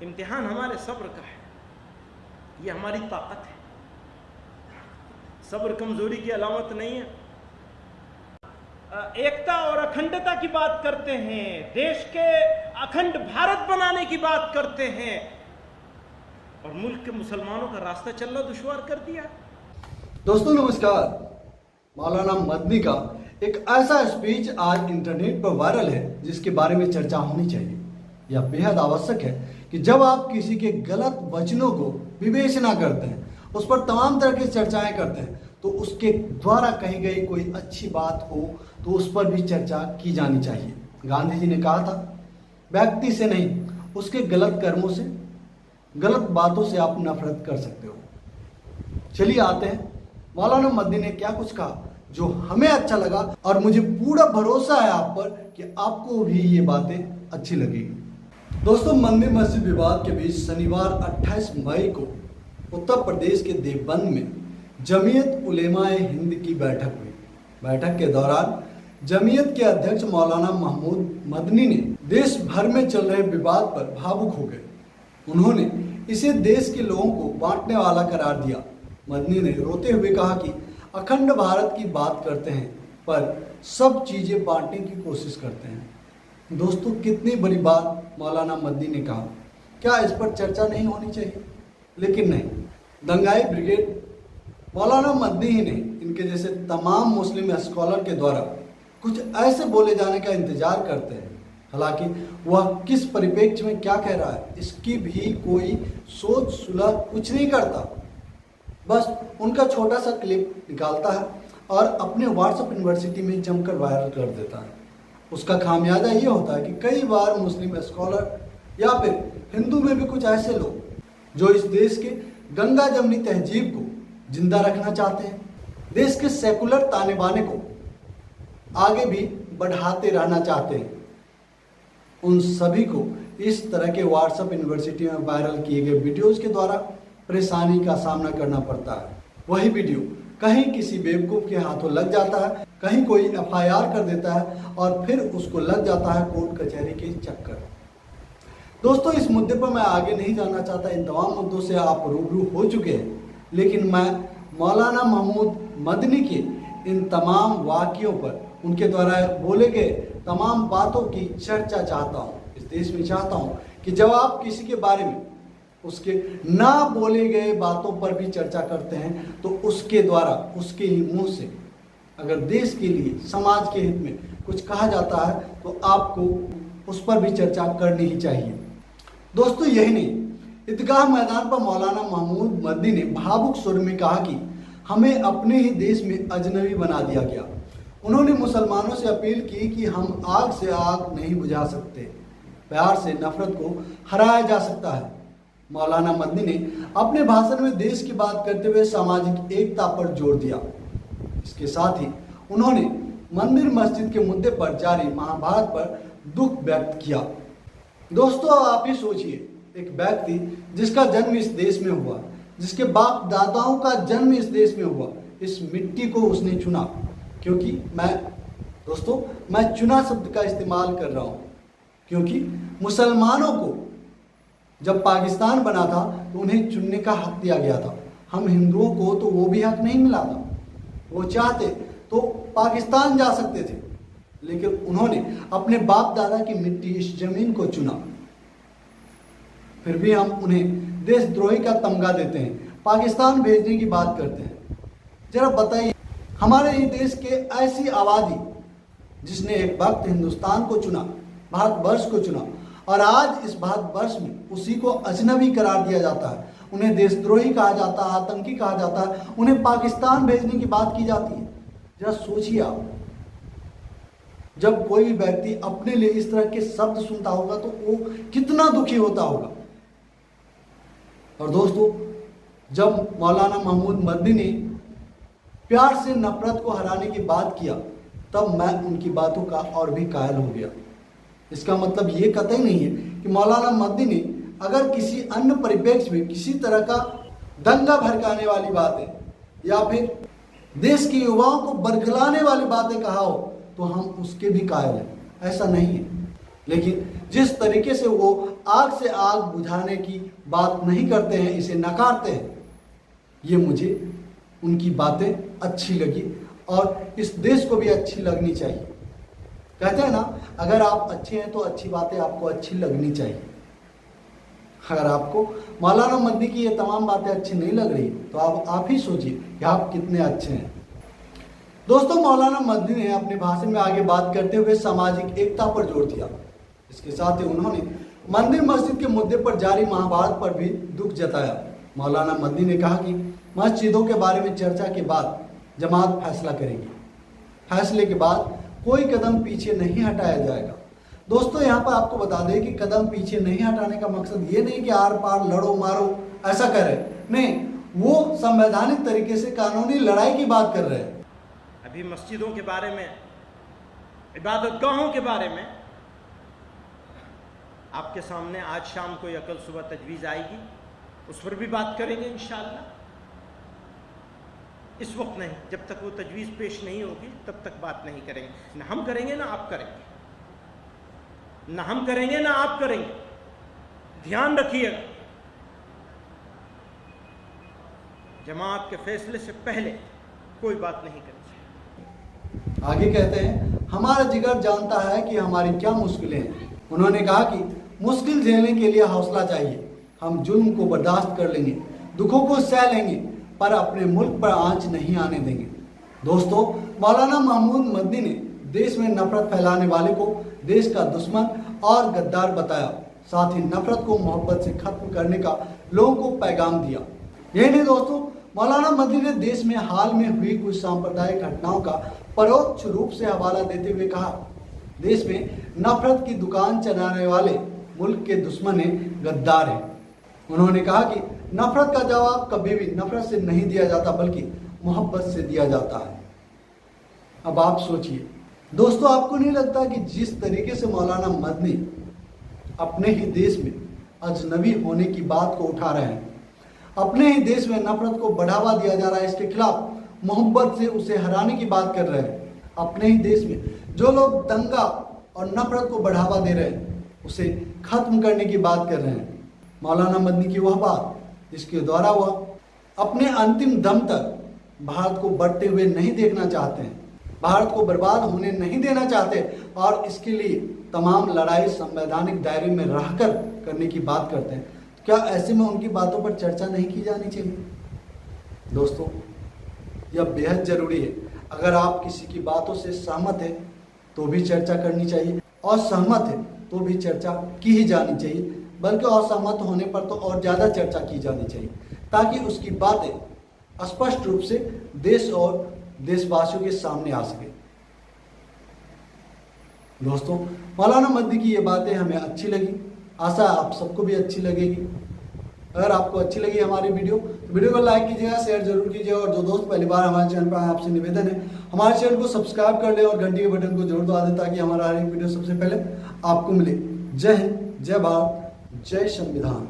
इम्तिहान हमारे सब्र का है, ये हमारी ताकत है। सब्र कमजोरी की अलामत नहीं है। एकता और अखंडता की बात करते हैं, देश के अखंड भारत बनाने की बात करते हैं, और मुल्क के मुसलमानों का रास्ता चलना दुश्वार कर दिया। दोस्तों नमस्कार। मौलाना मदनी का एक ऐसा स्पीच आज इंटरनेट पर वायरल है जिसके बारे में चर्चा होनी चाहिए। यह बेहद आवश्यक है कि जब आप किसी के गलत वचनों को विवेचना करते हैं, उस पर तमाम तरह की चर्चाएं करते हैं, तो उसके द्वारा कही गई कोई अच्छी बात हो तो उस पर भी चर्चा की जानी चाहिए। गांधी जी ने कहा था, व्यक्ति से नहीं, उसके गलत कर्मों से, गलत बातों से आप नफरत कर सकते हो। चलिए आते हैं मौलाना मदनी ने क्या कुछ कहा जो हमें अच्छा लगा, और मुझे पूरा भरोसा है आप पर कि आपको भी ये बातें अच्छी लगेगी। दोस्तों, मंदिर मस्जिद विवाद के बीच शनिवार 28 मई को उत्तर प्रदेश के देवबंद में जमीयत उलेमाए हिंद की बैठक हुई। बैठक के दौरान जमीयत के अध्यक्ष मौलाना महमूद मदनी ने देश भर में चल रहे विवाद पर भावुक हो गए। उन्होंने इसे देश के लोगों को बांटने वाला करार दिया। मदनी ने रोते हुए कहा कि अखंड भारत की बात करते हैं पर सब चीजें बांटने की कोशिश करते हैं। दोस्तों, कितनी बड़ी बात मौलाना मदनी ने कहा, क्या इस पर चर्चा नहीं होनी चाहिए? लेकिन नहीं, दंगाई ब्रिगेड मौलाना मदनी ही नहीं, इनके जैसे तमाम मुस्लिम स्कॉलर के द्वारा कुछ ऐसे बोले जाने का इंतजार करते हैं। हालांकि वह किस परिप्रेक्ष्य में क्या कह रहा है इसकी भी कोई सोच सुलह कुछ नहीं करता। बस उनका छोटा सा क्लिप निकालता है और अपने व्हाट्सएप यूनिवर्सिटी में जमकर वायरल कर देता है। उसका खामियाजा ये होता है कि कई बार मुस्लिम स्कॉलर या फिर हिंदू में भी कुछ ऐसे लोग जो इस देश के गंगा जमनी तहजीब को जिंदा रखना चाहते हैं, देश के सेकुलर ताने बाने को आगे भी बढ़ाते रहना चाहते हैं, उन सभी को इस तरह के व्हाट्सएप यूनिवर्सिटी में वायरल किए गए वीडियोस के द्वारा परेशानी का सामना करना पड़ता है। वही वीडियो कहीं किसी बेवकूफ के हाथों लग जाता है, कहीं कोई एफआईआर कर देता है और फिर उसको लग जाता है कोर्ट कचहरी के चक्कर। दोस्तों, इस मुद्दे पर मैं आगे नहीं जाना चाहता। इन तमाम मुद्दों से आप रूबरू हो चुके हैं, लेकिन मैं मौलाना महमूद मदनी के इन तमाम वाक़ियों पर, उनके द्वारा बोले गए तमाम बातों की चर्चा चाहता हूँ। इस देश में चाहता हूँ कि जब आप किसी के बारे में उसके ना बोले गए बातों पर भी चर्चा करते हैं तो उसके द्वारा, उसके ही मुंह से अगर देश के लिए, समाज के हित में कुछ कहा जाता है तो आपको उस पर भी चर्चा करनी ही चाहिए। दोस्तों, यही नहीं, ईदगाह मैदान पर मौलाना महमूद मदनी ने भावुक सुर में कहा कि हमें अपने ही देश में अजनबी बना दिया गया। उन्होंने मुसलमानों से अपील की कि हम आग से आग नहीं बुझा सकते, प्यार से नफरत को हराया जा सकता है। मौलाना मदनी ने अपने भाषण में देश की बात करते हुए सामाजिक एकता पर जोर दिया। इसके साथ ही उन्होंने मंदिर मस्जिद के मुद्दे पर जारी महाभारत पर दुख व्यक्त किया। दोस्तों, आप ही सोचिए, एक व्यक्ति जिसका जन्म इस देश में हुआ, जिसके बाप दादाओं का जन्म इस देश में हुआ, इस मिट्टी को उसने चुना। क्योंकि मैं चुना शब्द का इस्तेमाल कर रहा हूँ क्योंकि मुसलमानों को जब पाकिस्तान बना था तो उन्हें चुनने का हक दिया गया था। हम हिंदुओं को तो वो भी हक नहीं मिला था। वो चाहते तो पाकिस्तान जा सकते थे, लेकिन उन्होंने अपने बाप दादा की मिट्टी, इस जमीन को चुना। फिर भी हम उन्हें देशद्रोही का तमगा देते हैं, पाकिस्तान भेजने की बात करते हैं। जरा बताइए, हमारे ही देश के ऐसी आबादी जिसने एक वक्त हिंदुस्तान को चुना, भारतवर्ष को चुना, और आज इस भारतवर्ष में उसी को अजनबी करार दिया जाता है, उन्हें देशद्रोही कहा जाता है, आतंकी कहा जाता है, उन्हें पाकिस्तान भेजने की बात की जाती है। जरा सोचिए आप, जब कोई भी व्यक्ति अपने लिए इस तरह के शब्द सुनता होगा तो वो कितना दुखी होता होगा। और दोस्तों, जब मौलाना महमूद मदनी ने प्यार से नफरत को हराने की बात किया, तब मैं उनकी बातों का और भी कायल हो गया। इसका मतलब ये कतई नहीं है कि मौलाना मदनी ने अगर किसी अन्य परिप्रेक्ष्य में किसी तरह का दंगा भड़काने वाली बातें या फिर देश के युवाओं को बरगलाने वाली बातें कहा हो तो हम उसके भी कायल हैं, ऐसा नहीं है। लेकिन जिस तरीके से वो आग से आग बुझाने की बात नहीं करते हैं, इसे नकारते हैं। ये मुझे उनकी बातें अच्छी लगी और इस देश को भी अच्छी लगनी चाहिए। कहते हैं ना, अगर आप अच्छे हैं तो अच्छी बातें आपको अच्छी लगनी चाहिए। अगर आपको मौलाना मदनी की ये तमाम बातें अच्छी नहीं लग रही तो आप ही सोचिए कि आप कितने अच्छे हैं। दोस्तों, मौलाना मदनी ने अपने भाषण में आगे बात करते हुए सामाजिक एकता पर जोर दिया। इसके साथ ही उन्होंने मंदिर मस्जिद के मुद्दे पर जारी महाभारत पर भी दुख जताया। मौलाना मदनी ने कहा कि मस्जिदों के बारे में चर्चा के बाद जमात फैसला करेगी। फैसले के बाद कोई कदम पीछे नहीं हटाया जाएगा। दोस्तों, यहाँ पर आपको बता दें कि कदम पीछे नहीं हटाने का मकसद ये नहीं कि आर पार लड़ो मारो ऐसा करे, नहीं, वो संवैधानिक तरीके से कानूनी लड़ाई की बात कर रहे हैं। अभी मस्जिदों के बारे में, इबादतगाहों के बारे में आपके सामने आज शाम को या कल सुबह तजवीज़ आएगी, उस पर भी बात करेंगे इंशाअल्लाह। इस वक्त नहीं, जब तक वो तजवीज़ पेश नहीं होगी तब तक बात नहीं करेंगे। ना हम करेंगे ना आप करेंगे, ना हम करेंगे ना आप करेंगे। ध्यान रखिएगा, जमात के फैसले से पहले कोई बात नहीं करनी चाहिए। आगे कहते हैं, हमारा जिगर जानता है कि हमारी क्या मुश्किलें हैं। उन्होंने कहा कि मुश्किल झेलने के लिए हौसला चाहिए। हम जुल्म को बर्दाश्त कर लेंगे, दुखों को सह लेंगे, पर अपने मुल्क पर आंच नहीं आने देंगे। दोस्तों, मौलाना महमूद मदनी ने देश में नफरत फैलाने वाले को देश का दुश्मन और गद्दार बताया। साथ ही नफरत को मोहब्बत से खत्म करने का लोगों को पैगाम दिया। यही नहीं दोस्तों, मौलाना मदनी ने देश में हाल में हुई कुछ सांप्रदायिक घटनाओं का परोक्ष रूप से हवाला देते हुए कहा, देश में नफरत की दुकान चलाने वाले मुल्क के दुश्मन हैं, गद्दार हैं। उन्होंने कहा कि नफरत का जवाब कभी भी नफरत से नहीं दिया जाता, बल्कि मोहब्बत से दिया जाता है। अब आप सोचिए दोस्तों, आपको नहीं लगता कि जिस तरीके से मौलाना मदनी अपने ही देश में अजनबी होने की बात को उठा रहे हैं, अपने ही देश में नफरत को बढ़ावा दिया जा रहा है, इसके खिलाफ मोहब्बत से उसे हराने की बात कर रहे हैं। अपने ही देश में जो लोग दंगा और नफरत को बढ़ावा दे रहे हैं, उसे खत्म करने की बात कर रहे हैं। मौलाना मदनी की वह बात जिसके द्वारा वह अपने अंतिम दम तक भारत को बढ़ते हुए नहीं देखना चाहते हैं, भारत को बर्बाद होने नहीं देना चाहते, और इसके लिए तमाम लड़ाई संवैधानिक दायरे में रहकर करने की बात करते हैं। तो क्या ऐसे में उनकी बातों पर चर्चा नहीं की जानी चाहिए? दोस्तों, यह बेहद जरूरी है। अगर आप किसी की बातों से सहमत है तो भी चर्चा करनी चाहिए, और सहमत है तो भी चर्चा की ही जानी चाहिए, बल्कि असहमत होने पर तो और ज़्यादा चर्चा की जानी चाहिए, ताकि उसकी बातें स्पष्ट रूप से देश और देशवासियों के सामने आ सके। दोस्तों, मौलाना मदनी की ये बातें हमें अच्छी लगी, आशा आप सबको भी अच्छी लगेगी। अगर आपको अच्छी लगी हमारी वीडियो तो वीडियो को लाइक कीजिएगा, शेयर जरूर कीजिएगा, और जो दोस्त पहली बार हमारे चैनल पर आए, आपसे निवेदन है हमारे चैनल को सब्सक्राइब कर ले और घंटी के बटन को जरूर दबा दें, ताकि हमारा हर एक वीडियो सबसे पहले आपको मिले। जय हिंद, जय भारत, जय संविधान।